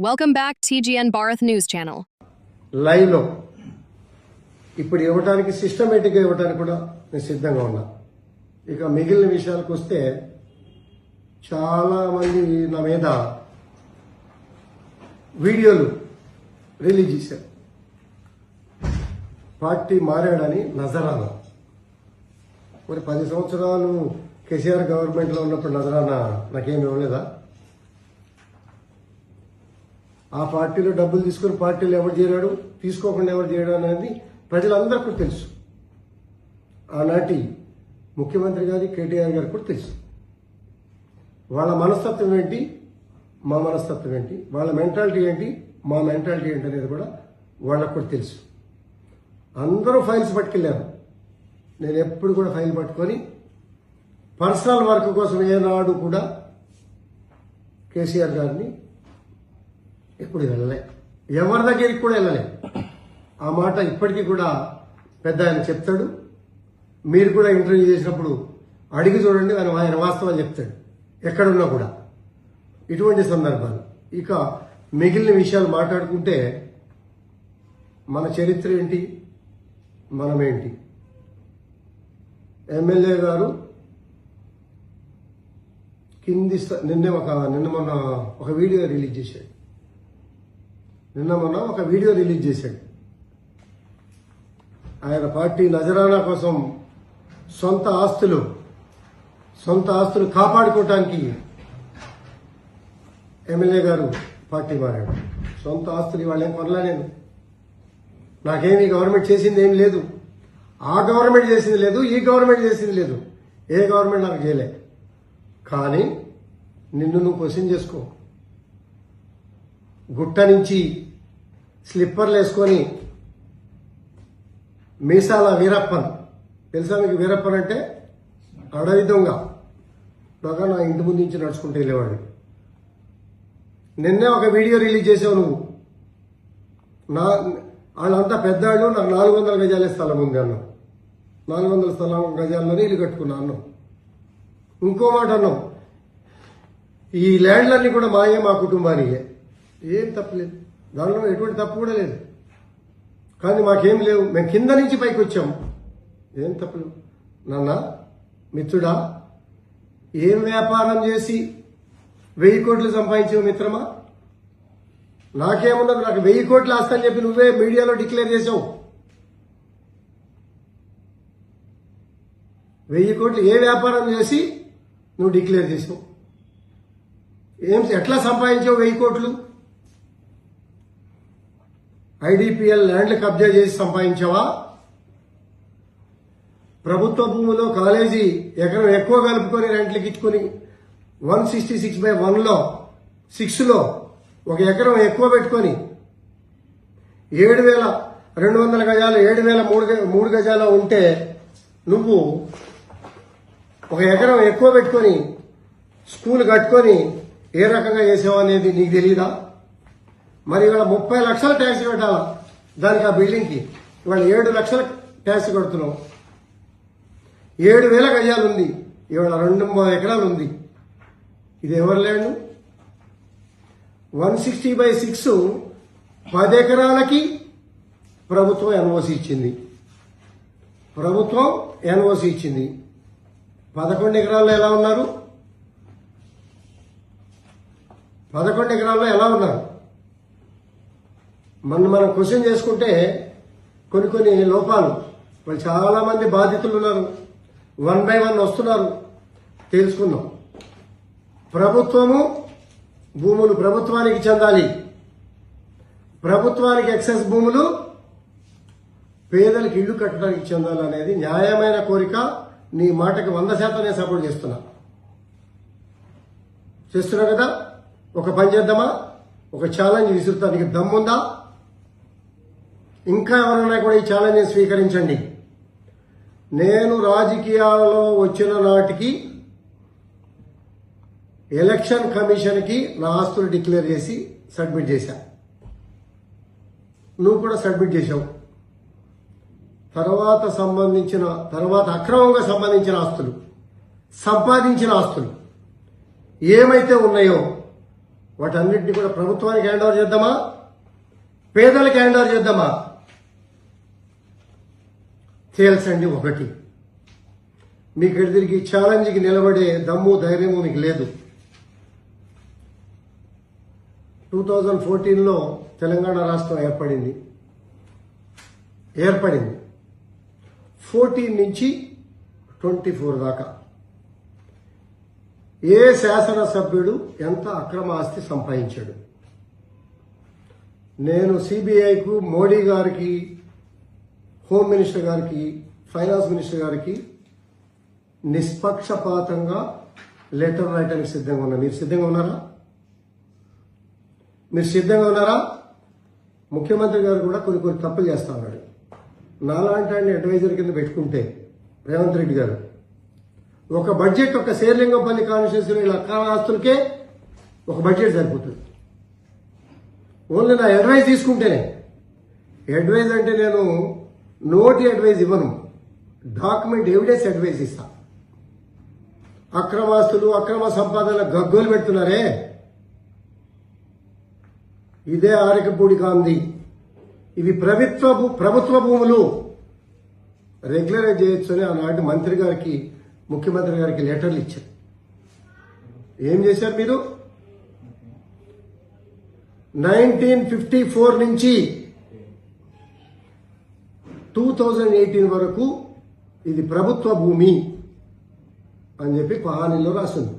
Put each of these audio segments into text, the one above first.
Welcome back TGN Bharat News Channel. Live లో ఇప్పుడు ఇవ్వడానికి సిస్టమేటిక్ గా ఇవ్వడానికి కూడా నేను సిద్ధంగా ఉన్నా. ఇక మిగిలిన విషయాలకు వస్తే చాలా మంది నా మీద వీడియోలు రిలీజ్ చేశారు. పార్టీ మారాడని నజరానా. మరి 10 సంవత్సరాలు కేసీఆర్ గవర్నమెంట్ లో ఉన్నప్పుడు నజరానా నాకేమి ఇవ్వలేదా? ఆ పార్టీలో డబ్బులు తీసుకుని పార్టీలో ఎవరు చేరాడు, తీసుకోకుండా ఎవరు చేయడం అనేది ప్రజలందరికీ తెలుసు. ఆనాటి ముఖ్యమంత్రి గారి కేటీఆర్ గారికి కూడా తెలుసు. వాళ్ళ మనస్తత్వం ఏంటి, మా మనస్తత్వం ఏంటి, వాళ్ళ మెంటాలిటీ ఏంటి, మా మెంటాలిటీ ఏంటి అనేది కూడా వాళ్ళకు కూడా తెలుసు. అందరూ ఫైల్స్ పట్టుకెళ్ళారు. నేను ఎప్పుడు కూడా ఫైల్ పట్టుకొని పర్సనల్ వర్క్ కోసం ఏనాడు కూడా కేసీఆర్ గారిని ఎప్పుడు వెళ్ళలే, ఎవరి దగ్గరికి కూడా వెళ్ళలే. ఆ మాట ఇప్పటికీ కూడా పెద్ద ఆయన చెప్తాడు. మీరు కూడా ఇంటర్వ్యూ చేసినప్పుడు అడిగి చూడండి, ఆయన వాస్తవాలు చెప్తాడు ఎక్కడున్నా కూడా. ఇటువంటి సందర్భాలు. ఇక మిగిలిన విషయాలు మాట్లాడుకుంటే మన చరిత్ర ఏంటి, మనమేంటి. ఎమ్మెల్యే గారు నిన్న మొన్న ఒక వీడియో రిలీజ్ చేశాడు. ఆయన పార్టీ నజరానా కోసం సొంత ఆస్తులు కాపాడుకోవటానికి ఎమ్మెల్యే గారు పార్టీ మారాడు. సొంత ఆస్తులు వాళ్ళేం కొనలా. నేను నాకేమి గవర్నమెంట్ చేసింది ఏం లేదు. ఆ గవర్నమెంట్ చేసింది లేదు, ఈ గవర్నమెంట్ చేసింది లేదు. ఏ గవర్నమెంట్ నాకు చేయలే. కానీ నిన్ను నువ్వు క్వశ్చన్ చేసుకో. గుట్ట నుంచి స్లిప్పర్లు వేసుకొని మీసాల వీరప్పన్, తెలుసా మీకు? వీరప్పన్ అంటే అడవి దొంగ. బాగా నా ఇంటి ముందు నుంచి నడుచుకుంటూ వెళ్ళేవాడు. నిన్నే ఒక వీడియో రిలీజ్ చేసావు నువ్వు. వాళ్ళంతా పెద్దాళ్ళు, నాకు 400 గజాలే స్థలం ఉంది అన్నావు. 400 గజాల్లోనే ఇల్లు కట్టుకున్నా అన్నావు. ఇంకో మాట అన్నావు, ఈ ల్యాండ్లన్నీ కూడా మా కుటుంబానికే. ఏం తప్పులేదు, దానిలో ఎటువంటి తప్పు కూడా లేదు. కానీ మాకేం లేవు, మేము కింద నుంచి పైకి వచ్చాము. ఏం తప్పులు నాన్న, మిత్రుడా? ఏం వ్యాపారం చేసి 1000 కోట్లు సంపాదించావు మిత్రమా? నాకేమున్నది, నాకు 1000 కోట్లు ఆస్తని చెప్పి నువ్వే మీడియాలో డిక్లేర్ చేసావు. 1000 కోట్లు ఏ వ్యాపారం చేసి నువ్వు డిక్లేర్ చేసావు? ఎట్లా సంపాదించావు 1000 కోట్లు? ఐడిపిఎల్ ల్యాండ్లు కబ్జా చేసి సంపాదించావా? ప్రభుత్వ భూమిలో కాలేజీ ఎకరం ఎక్కువ కలుపుకొని రెంట్లకి ఇచ్చుకొని 166/1లో 6లో ఒక ఎకరం ఎక్కువ పెట్టుకొని 7,200 గజాలు 7,003 గజాలు ఉంటే నువ్వు ఒక ఎకరం ఎక్కువ పెట్టుకొని స్కూల్ కట్టుకొని ఏ రకంగా చేసావు అనేది నీకు తెలియదా? మరి ఇవాళ 30 లక్షల ట్యాక్స్ కట్టాలా దానికి, ఆ బిల్డింగ్కి. ఇవాళ 7 లక్షల ట్యాక్స్ కడుతున్నావు. 7,000 గజాలు ఉంది, ఇవాళ 2 ఎకరాలు ఉంది. ఇది ఎవరి ల్యాండ్? 160/6 10 ఎకరాలకి ప్రభుత్వం ఎన్ఓసి ఇచ్చింది. 11 ఎకరాల్లో ఎలా ఉన్నారు? 11 ఎకరాల్లో ఎలా ఉన్నారు? మనం క్వశ్చన్ చేసుకుంటే కొన్ని లోపాలు, వాళ్ళు చాలా మంది బాధితులు ఉన్నారు. 1 by 1 వస్తున్నారు, తెలుసుకుందాం. భూములు ప్రభుత్వానికి చెందాలి. ప్రభుత్వానికి ఎక్సెస్ భూములు పేదలకు ఇళ్లు కట్టడానికి చెందాలి అనేది న్యాయమైన కోరిక. నీ మాటకి 100% నేను సపోర్ట్ చేస్తున్నా కదా. ఒక పని చేద్దామా? ఒక ఛాలెంజ్ విసురుతా. నీకు దమ్ముందా? ఇంకా ఎవరైనా కూడా ఈ ఛాలెంజ్ స్వీకరించండి. నేను రాజకీయాలలో వచ్చిన నాటికి ఎలక్షన్ కమిషన్కి నా ఆస్తులు డిక్లేర్ చేసి సబ్మిట్ చేశా. నువ్వు కూడా సబ్మిట్ చేశావు. తర్వాత అక్రమంగా సంపాదించిన ఆస్తులు ఏమైతే ఉన్నాయో వాటన్నిటిని కూడా ప్రభుత్వానికి హ్యాండ్ ఓవర్ చేద్దామా, పేదలకు హ్యాండ్ ఓవర్ చేద్దామా? తేల్చండి. ఒకటి, మీకు ఎదురికి ఛాలెంజ్కి నిలబడే దమ్ము ధైర్యము మీకు లేదు. 2014లో తెలంగాణ రాష్ట్రం ఏర్పడింది. 14 నుంచి 24 దాకా ఏ శాసనసభ్యుడు ఎంత అక్రమ ఆస్తి సంపాదించాడు? నేను సిబిఐకు, మోడీ గారికి, హోమ్ మినిస్టర్ గారికి, ఫైనాన్స్ మినిస్టర్ గారికి నిష్పక్షపాతంగా లెటర్ రాయడానికి సిద్ధంగా ఉన్నా. మీరు సిద్ధంగా ఉన్నారా? ముఖ్యమంత్రి గారు కూడా కొన్ని తప్పులు చేస్తా ఉన్నాడు. నాలాంటి ఆయన అడ్వైజర్ కింద పెట్టుకుంటే రేవంత్ రెడ్డి గారు ఒక బడ్జెట్, ఒక శేర్లింగంపల్లి కాన్స్టిట్యూన్సీలో ఇలా అక్రమ ఆస్తులకే ఒక బడ్జెట్ సరిపోతుంది. ఓన్లీ నా అడ్వైజ్ తీసుకుంటేనే. అడ్వైజ్ అంటే నేను నోటి అడ్వైజ్ ఇవ్వను, డాక్యుమెంట్ ఎవిడెన్స్ అడ్వైజ్ ఇస్తా. అక్రమాస్తులు, అక్రమ సంపాదన గగ్గోలు పెడుతున్నారే, ఇదే ఆరికపూడి గాంధీ. ఇవి ప్రభుత్వ భూములు, రెగ్యులరైజ్ చేయొచ్చు అని ఆనాటి మంత్రి గారికి, ముఖ్యమంత్రి గారికి లెటర్లు ఇచ్చారు. ఏం చేశారు మీరు? 1954 నుంచి 2018 వరకు ఇది ప్రభుత్వ భూమి అని చెప్పి పహానీలో రాస్తుంది.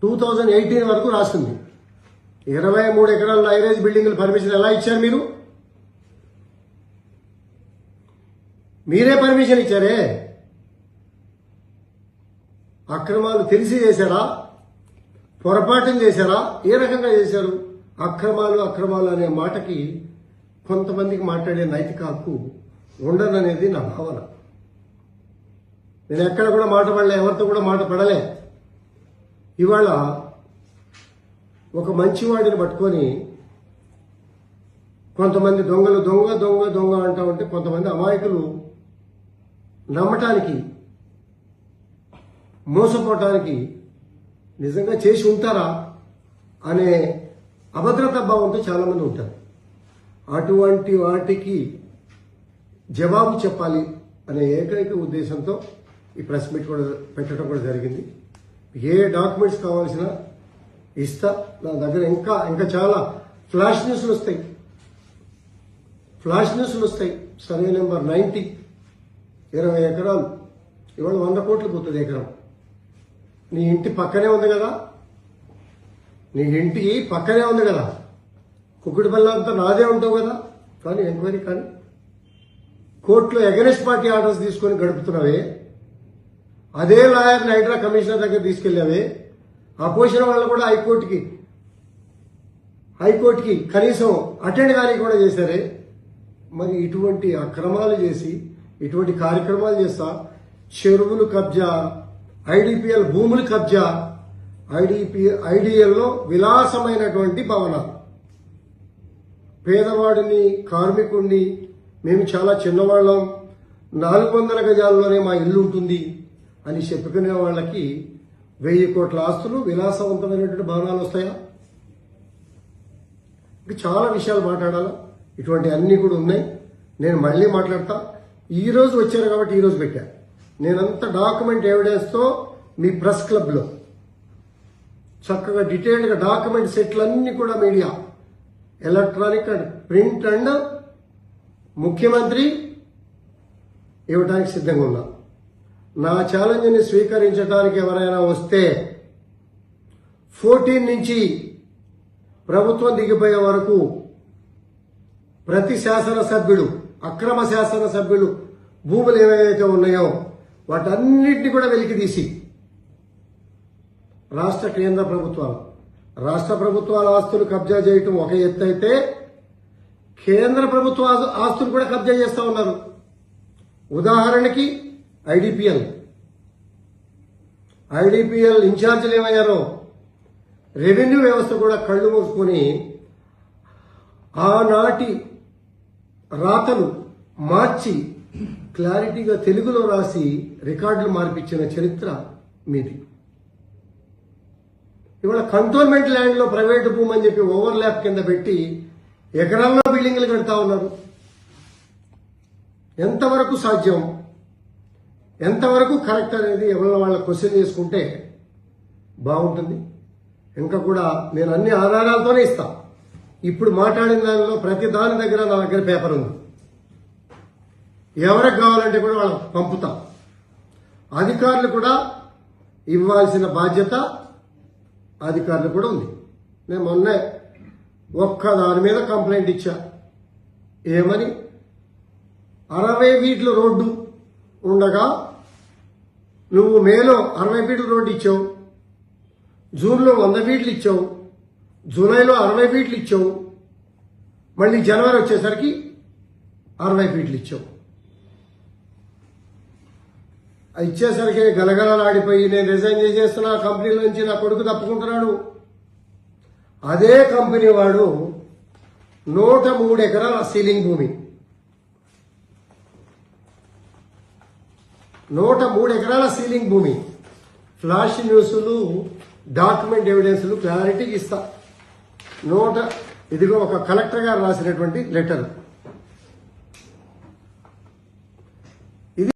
2018 వరకు రాస్తుంది. 23 ఎకరాల హైరేజ్ బిల్డింగ్లు పర్మిషన్ ఎలా ఇచ్చారు మీరు? మీరే పర్మిషన్ ఇచ్చారే. అక్రమాలు తెలిసి చేశారా, పొరపాటును చేశారా, ఏ రకంగా చేశారు? అక్రమాలు అనే మాటకి కొంతమందికి మాట్లాడే నైతిక హక్కు ఉండదనేది నా భావన. నేను ఎక్కడ కూడా మాట పడలే, ఎవరితో కూడా మాట పడలే. ఇవాళ ఒక మంచివాడిని పట్టుకొని కొంతమంది దొంగలు దొంగ దొంగ దొంగ అంటూ ఉంటే కొంతమంది అమాయకులు నమ్మటానికి, మోసపోవటానికి నిజంగా చేసి ఉంటారా అనే అభద్రతా భావంతో చాలా మంది ఉంటారు. అటువంటి వాటికి జవాబు చెప్పాలి అనే ఏకైక ఉద్దేశంతో ఈ ప్రెస్ మీట్ కూడా పెట్టడం కూడా జరిగింది. ఏ డాక్యుమెంట్స్ కావాల్సిన ఇస్తా. నా దగ్గర ఇంకా చాలా ఫ్లాష్ న్యూస్లు వస్తాయి. సర్వే నెంబర్ 90, 20 ఎకరాలు, ఇవాళ 100 కోట్లు పోతుంది ఎకరం. నీ ఇంటి పక్కనే ఉంది కదా, కుక్కుడి బల్ల అంతా నాదే ఉంటావు కదా. కానీ ఎంక్వైరీ కానీ కోర్టులో అగెనిస్ట్ పార్టీ ఆర్డర్స్ తీసుకొని గడుపుతున్నావే, అదే లాయర్ని హైడ్రా కమిషనర్ దగ్గర తీసుకెళ్లావే, అపోజిషన్ వాళ్ళు కూడా హైకోర్టుకి కనీసం అటెండ్ కానీ కూడా చేశారే. మరి ఇటువంటి అక్రమాలు చేసి, ఇటువంటి కార్యక్రమాలు చేస్తా, చెరువులు కబ్జా, ఐడిపిఎల్ భూములు కబ్జా, ఐడిఎల్లో విలాసమైనటువంటి భవనాలు, పేదవాడిని, కార్మికుడిని, మేము చాలా చిన్నవాళ్ళం, 400 గజాల్లోనే మా ఇల్లు ఉంటుంది అని చెప్పుకునే వాళ్ళకి 1000 కోట్ల ఆస్తులు, విలాసవంతమైనటువంటి భవనాలు వస్తాయా? ఇంకా చాలా విషయాలు మాట్లాడాలా. ఇటువంటి అన్ని కూడా ఉన్నాయి. నేను మళ్ళీ మాట్లాడతా. ఈ రోజు వచ్చారు కాబట్టి ఈ రోజు పెట్టా. నేనంతా డాక్యుమెంట్ ఎవిడెన్స్తో మీ ప్రెస్ క్లబ్లో చక్కగా డీటెయిల్డ్గా డాక్యుమెంట్ సెట్లన్నీ కూడా media, electronic and print and ముఖ్యమంత్రి ఇవ్వడానికి సిద్ధంగా ఉన్నా. నా ఛాలెంజ్ని స్వీకరించడానికి ఎవరైనా వస్తే 14 నుంచి ప్రభుత్వం దిగిపోయే వరకు ప్రతి శాసనసభ్యుడు, అక్రమ శాసనసభ్యులు భూములు ఏవైతే ఉన్నాయో వాటన్నిటిని కూడా వెలికితీసి రాష్ట్ర ప్రభుత్వాల ఆస్తులు కబ్జా చేయటం ఒక ఎత్తు అయితే, కేంద్ర ప్రభుత్వ ఆస్తులు కూడా కబ్జా చేస్తా ఉన్నారు. ఉదాహరణకి ఐడిపిఎల్ ఇన్ఛార్జీలు ఏమయ్యారో, రెవెన్యూ వ్యవస్థ కూడా కళ్ళు మూసుకొని ఆనాటి రాతలు మార్చి క్లారిటీగా తెలుగులో రాసి రికార్డులు మార్పించిన చరిత్ర మీది. ఇవాళ కంటోన్మెంట్ ల్యాండ్ లో ప్రైవేట్ భూమి అని చెప్పి ఓవర్లాప్ కింద పెట్టి ఎకరాల్లో బిల్డింగ్లు కడతా ఉన్నారు. ఎంతవరకు సాధ్యం, ఎంతవరకు కరెక్ట్ అనేది ఎవరి వాళ్ళ క్వశ్చన్ చేసుకుంటే బాగుంటుంది. ఇంకా కూడా నేను అన్ని ఆధారాలతోనే ఇస్తా. ఇప్పుడు మాట్లాడిన దానిలో ప్రతి దాని దగ్గర నా దగ్గర పేపర్ ఉంది. ఎవరికి కావాలంటే కూడా వాళ్ళకి పంపుతాం. అధికారులు కూడా ఇవ్వాల్సిన బాధ్యత అధికారులు కూడా ఉంది. నేను మొన్నే ఒక్క దాని మీద కంప్లైంట్ ఇచ్చా. ఏమని, 60 ఫీట్ల రోడ్డు ఉండగా నువ్వు మేలో 60 ఫీట్ల రోడ్డు ఇచ్చావు, జూన్లో 100 ఫీట్లు ఇచ్చావు, జూలైలో 60 ఫీట్లు ఇచ్చావు, మళ్ళీ జనవరి వచ్చేసరికి 60 ఫీట్లు ఇచ్చావు. ఇచ్చేసరికి గలగలలాడిపోయి నేను రిజైన్ చేసేస్తున్నా, కంపెనీల నుంచి నా కొడుకు తప్పుకుంటున్నాడు. అదే కంపెనీ వాడు 103 ఎకరాల సీలింగ్ భూమి, 103 ఎకరాల సీలింగ్ భూమి, ఫ్లాష్ న్యూస్లు, డాక్యుమెంట్ ఎవిడెన్స్లు క్లారిటీకి ఇస్తా. ఇదిగో ఒక కలెక్టర్ గారు రాసినటువంటి లెటర్.